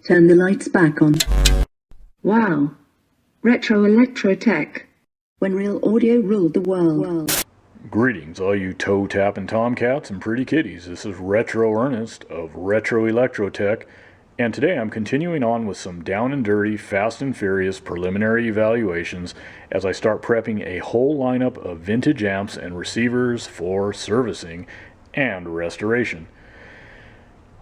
Turn the lights back on. Wow. Retro electro tech. When real audio ruled the world. Greetings, all you toe-tapping tomcats and pretty kitties. This is Retro Ernest of Retro Electrotech, and today I'm continuing on with some down and dirty, fast and furious preliminary evaluations as I start prepping a whole lineup of vintage amps and receivers for servicing and restoration.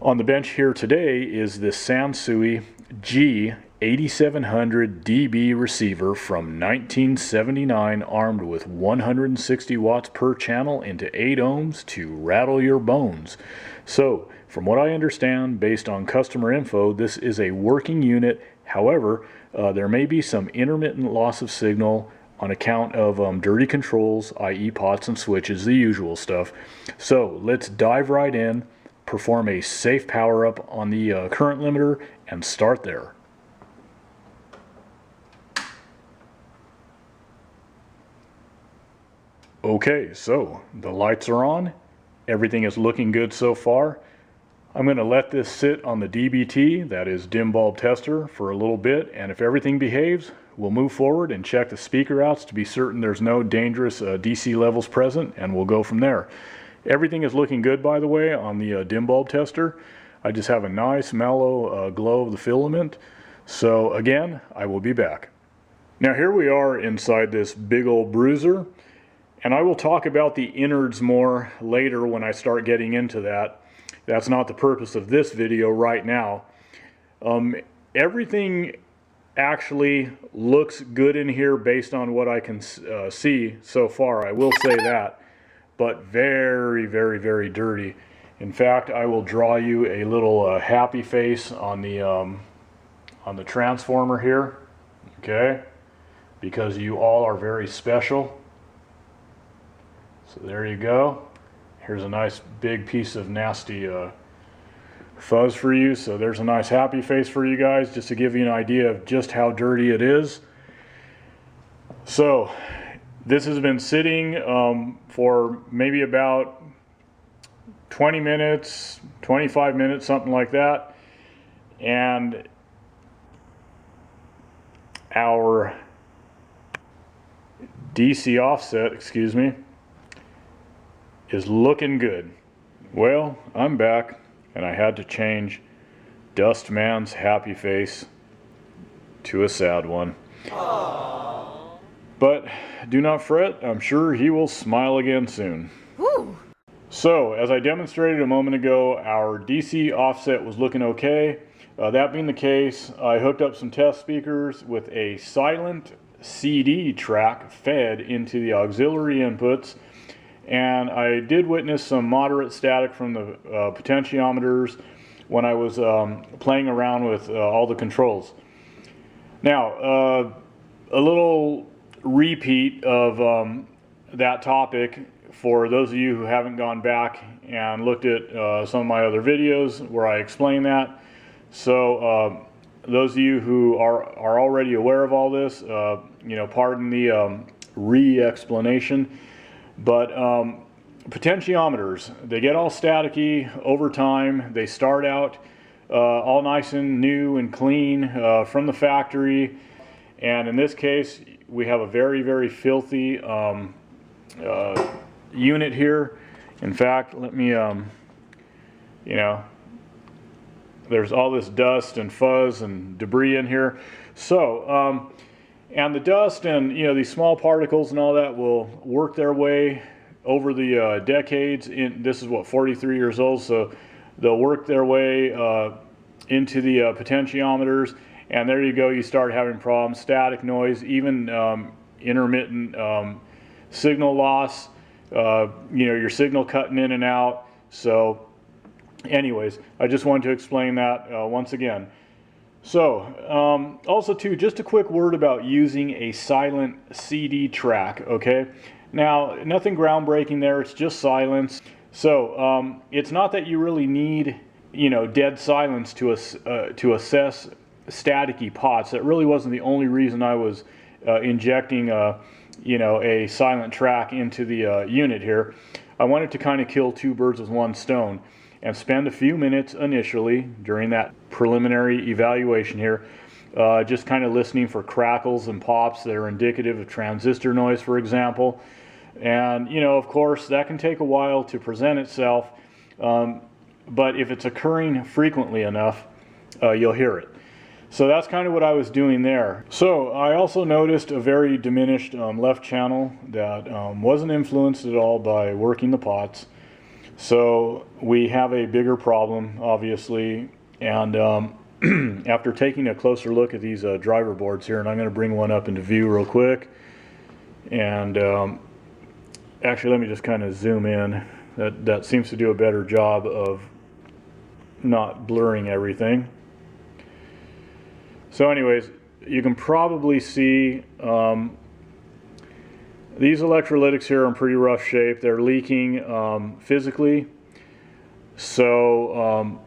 On the bench here today is the Sansui G-8700DB receiver from 1979, armed with 160 watts per channel into 8 ohms to rattle your bones. So, from what I understand, based on customer info, this is a working unit. However, there may be some intermittent loss of signal on account of dirty controls, i.e. pots and switches, the usual stuff. So, let's dive right in, perform a safe power up on the current limiter, and start there. Okay, so the lights are on. Everything is looking good so far. I'm going to let this sit on the DBT, that is dim bulb tester, for a little bit, and if everything behaves, we'll move forward and check the speaker outs to be certain there's no dangerous DC levels present, and we'll go from there. Everything is looking good, by the way, on the dim bulb tester. I just have a nice mellow glow of the filament. So again, I will be back. Now here we are inside this big old bruiser, and I will talk about the innards more later when I start getting into that. That's not the purpose of this video right now. Everything actually looks good in here based on what I can see so far, I will say that. But very, very, very dirty. In fact, I will draw you a little happy face on the transformer here, okay? Because you all are very special. So there you go. Here's a nice big piece of nasty fuzz for you. So there's a nice happy face for you guys, just to give you an idea of just how dirty it is. So this has been sitting for maybe about 20 minutes, 25 minutes, something like that. And our DC offset, excuse me, is looking good. Well, I'm back, and I had to change Dustman's happy face to a sad one. Aww. But do not fret, I'm sure he will smile again soon. Woo. So, as I demonstrated a moment ago, our DC offset was looking okay. That being the case, I hooked up some test speakers with a silent CD track fed into the auxiliary inputs, and I did witness some moderate static from the potentiometers when I was playing around with all the controls. Now, a little repeat of that topic for those of you who haven't gone back and looked at some of my other videos where I explain that. So those of you who are already aware of all this, pardon the re-explanation. But potentiometers, they get all staticky over time. They start out all nice and new and clean from the factory. And in this case, we have a very, very filthy unit here. In fact, let me, there's all this dust and fuzz and debris in here. So, and the dust and these small particles and all that will work their way over the decades. This is what, 43 years old, so they'll work their way into the potentiometers, and there you go. You start having problems, static noise, even intermittent signal loss. Your signal cutting in and out. So, anyways, I just wanted to explain that once again. So, also too, just a quick word about using a silent CD track, okay? Now, nothing groundbreaking there, it's just silence. So, it's not that you really need, dead silence to assess staticky pots. That really wasn't the only reason I was injecting, a silent track into the unit here. I wanted to kind of kill two birds with one stone. and spend a few minutes initially during that preliminary evaluation here, just kind of listening for crackles and pops that are indicative of transistor noise, for example. And of course, that can take a while to present itself, but if it's occurring frequently enough, you'll hear it. So that's kind of what I was doing there. So I also noticed a very diminished left channel that wasn't influenced at all by working the pots. So we have a bigger problem, obviously, and after taking a closer look at these driver boards here, and I'm going to bring one up into view real quick, and actually let me just kind of zoom in. That seems to do a better job of not blurring everything. So anyways, you can probably see these electrolytics here are in pretty rough shape. They're leaking physically. So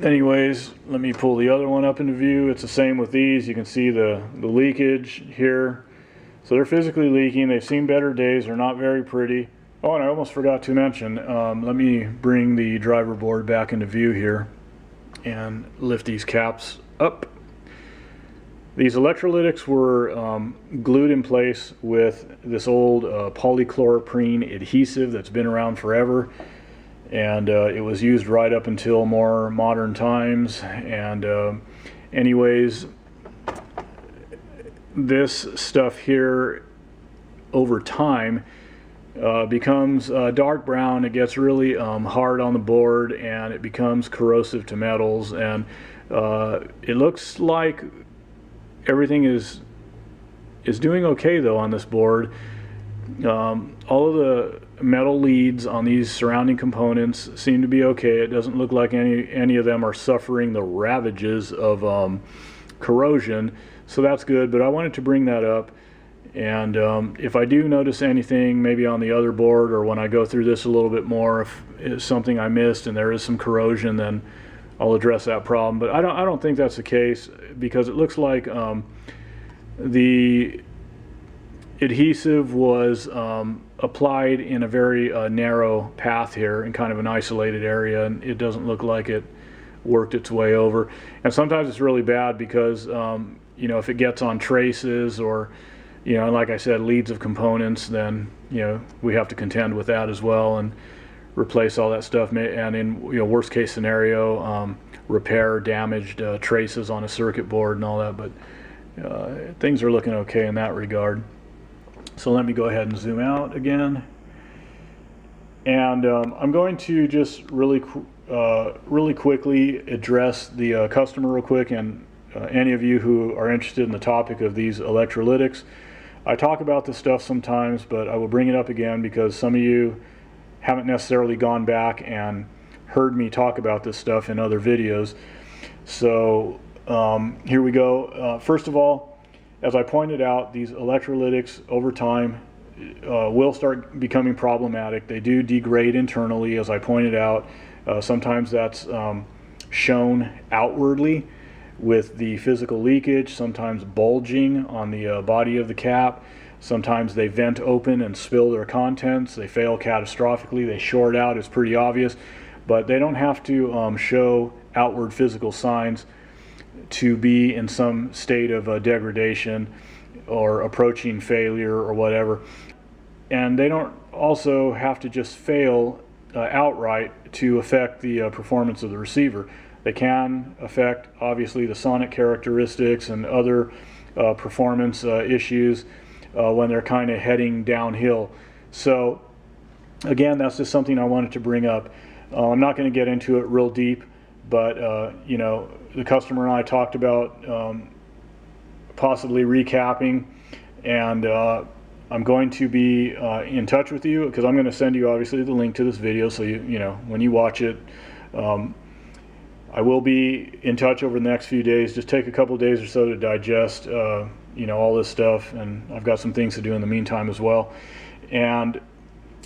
anyways, let me pull the other one up into view. It's the same with these. You can see the leakage here. So they're physically leaking. They've seen better days. They're not very pretty. Oh, and I almost forgot to mention, let me bring the driver board back into view here and lift these caps up. These electrolytics were glued in place with this old polychloroprene adhesive that's been around forever, and it was used right up until more modern times. And anyways, this stuff here over time becomes dark brown. It gets really hard on the board, and it becomes corrosive to metals, and it looks like everything is doing okay though on this board. All of the metal leads on these surrounding components seem to be okay. It doesn't look like any of them are suffering the ravages of corrosion, so that's good. But I wanted to bring that up. And if I do notice anything, maybe on the other board, or when I go through this a little bit more, if it's something I missed and there is some corrosion, then I'll address that problem. But I don't think that's the case, because it looks like the adhesive was applied in a very narrow path here in kind of an isolated area, and it doesn't look like it worked its way over. And sometimes it's really bad because if it gets on traces, or like I said, leads of components, then we have to contend with that as well and replace all that stuff. And in worst case scenario, repair damaged traces on a circuit board and all that. But things are looking okay in that regard. So let me go ahead and zoom out again, and I'm going to just really quickly address the customer real quick, and any of you who are interested in the topic of these electrolytics. I talk about this stuff sometimes, but I will bring it up again because some of you haven't necessarily gone back and heard me talk about this stuff in other videos. So here we go. First of all, as I pointed out, these electrolytics over time will start becoming problematic. They do degrade internally, as I pointed out. Sometimes that's shown outwardly with the physical leakage, sometimes bulging on the body of the cap. Sometimes they vent open and spill their contents. They fail catastrophically. They short out. It's pretty obvious. But they don't have to show outward physical signs to be in some state of degradation or approaching failure or whatever. And they don't also have to just fail outright to affect the performance of the receiver. They can affect, obviously, the sonic characteristics and other performance issues when they're kind of heading downhill. So again, that's just something I wanted to bring up. I'm not going to get into it real deep, but the customer and I talked about possibly recapping, and I'm going to be in touch with you, because I'm going to send you obviously the link to this video, so when you watch it. I will be in touch over the next few days. Just take a couple days or so to digest all this stuff, and I've got some things to do in the meantime as well, and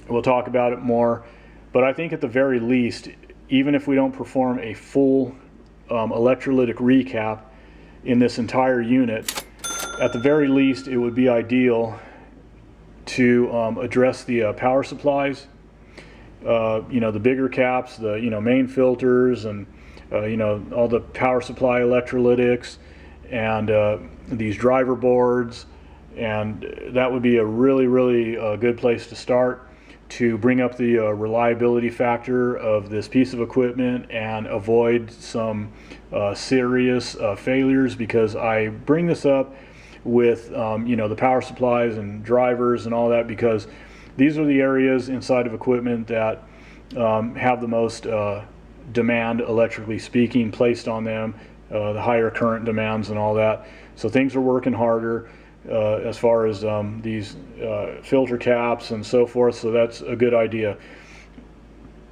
we'll talk about it more. But I think at the very least, even if we don't perform a full electrolytic recap in this entire unit, at the very least it would be ideal to address the power supplies the bigger caps, the main filters, and all the power supply electrolytics, and these driver boards, and that would be a really good place to start to bring up the reliability factor of this piece of equipment and avoid some serious failures, because I bring this up with the power supplies and drivers and all that, because these are the areas inside of equipment that have the most demand, electrically speaking, placed on them, the higher current demands and all that. So things are working harder as far as these filter caps and so forth, so that's a good idea.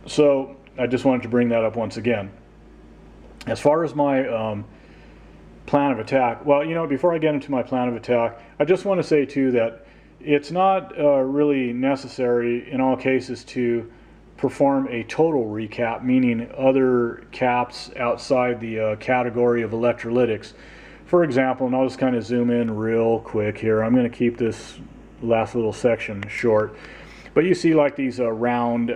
So I just wanted to bring that up once again. As far as my plan of attack, well, before I get into my plan of attack, I just want to say too that it's not really necessary in all cases to perform a total recap, meaning other caps outside the category of electrolytics. For example, and I'll just kind of zoom in real quick here. I'm going to keep this last little section short. But you see like these round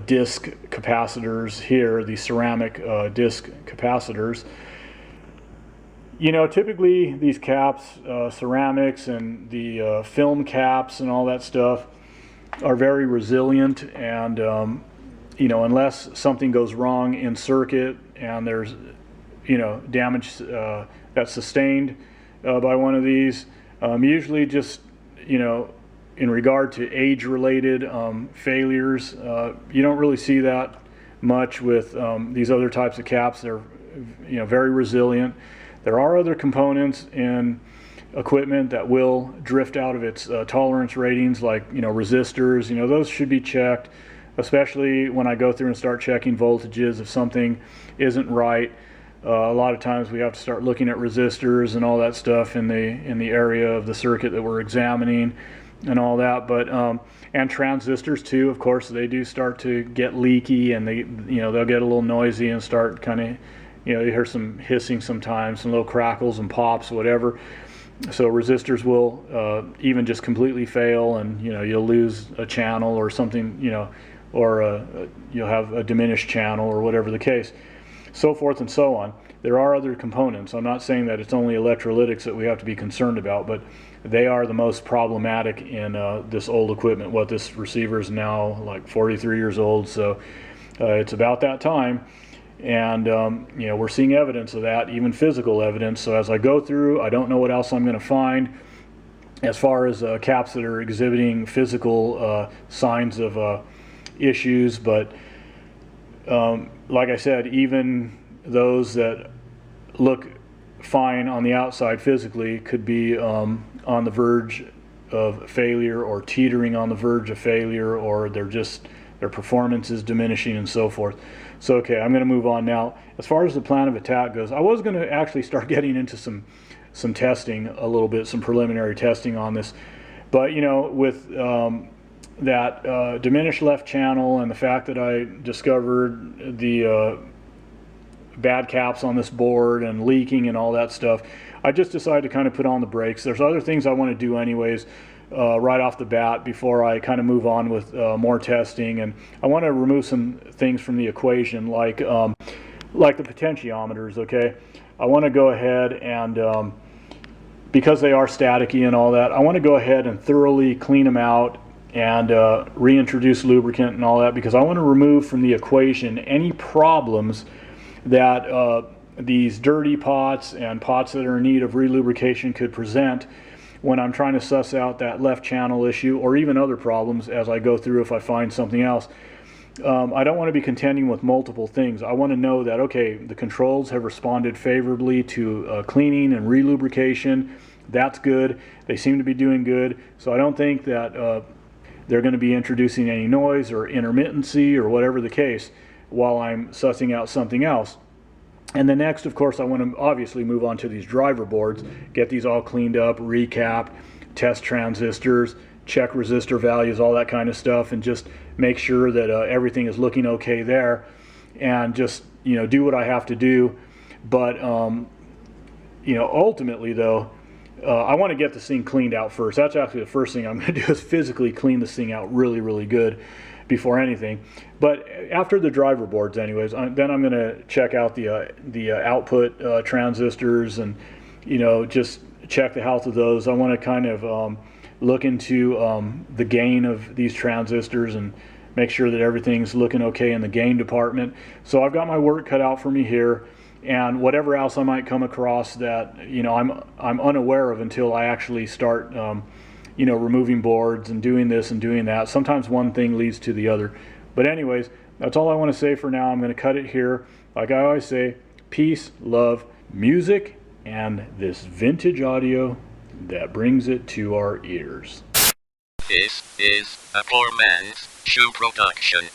disc capacitors here, these ceramic disc capacitors. Typically these caps, ceramics and the film caps and all that stuff are very resilient, and unless something goes wrong in circuit and there's damage that's sustained by one of these, usually just in regard to age-related failures, you don't really see that much with these other types of caps. They're very resilient. There are other components in equipment that will drift out of its tolerance ratings, like resistors. Those should be checked, especially when I go through and start checking voltages. If something isn't right, a lot of times we have to start looking at resistors and all that stuff in the area of the circuit that we're examining and all that. But and transistors too, of course, they do start to get leaky, and they'll get a little noisy and start kind of you hear some hissing sometimes, some little crackles and pops, whatever. So resistors will even just completely fail, and you'll lose a channel or something, or you'll have a diminished channel or whatever the case, so forth and so on. There are other components. I'm not saying that it's only electrolytics that we have to be concerned about, but they are the most problematic in this old equipment. What, this receiver is now like 43 years old, so it's about that time. And we're seeing evidence of that, even physical evidence. So as I go through, I don't know what else I'm going to find as far as caps that are exhibiting physical signs of issues. But like I said, even those that look fine on the outside physically could be on the verge of failure, or teetering on the verge of failure, or their performance is diminishing and so forth. So okay, I'm going to move on now. As far as the plan of attack goes, I was going to actually start getting into some testing a little bit, some preliminary testing on this. But with that diminished left channel and the fact that I discovered the bad caps on this board and leaking and all that stuff, I just decided to kind of put on the brakes. There's other things I want to do anyways, right off the bat, before I kind of move on with more testing. And I want to remove some things from the equation, like the potentiometers. Okay, I want to go ahead and because they are staticky and all that, I want to go ahead and thoroughly clean them out and reintroduce lubricant and all that, because I want to remove from the equation any problems that these dirty pots and pots that are in need of relubrication could present when I'm trying to suss out that left channel issue, or even other problems as I go through if I find something else. I don't want to be contending with multiple things. I want to know that, okay, the controls have responded favorably to cleaning and relubrication. That's good. They seem to be doing good. So I don't think that they're going to be introducing any noise or intermittency or whatever the case while I'm sussing out something else. And then next, of course, I want to obviously move on to these driver boards, get these all cleaned up, recap, test transistors, check resistor values, all that kind of stuff, and just make sure that everything is looking okay there, and just do what I have to do. But ultimately though, I want to get this thing cleaned out first. That's actually the first thing I'm going to do, is physically clean this thing out really good. before anything. But after the driver boards anyways, then I'm going to check out the output transistors, and just check the health of those. I want to kind of look into the gain of these transistors and make sure that everything's looking okay in the gain department. So I've got my work cut out for me here, and whatever else I might come across that I'm unaware of until I actually start removing boards and doing this and doing that. Sometimes one thing leads to the other. But anyways, that's all I want to say for now. I'm going to cut it here. Like I always say, peace, love, music, and this vintage audio that brings it to our ears. This is a poor man's shoe production.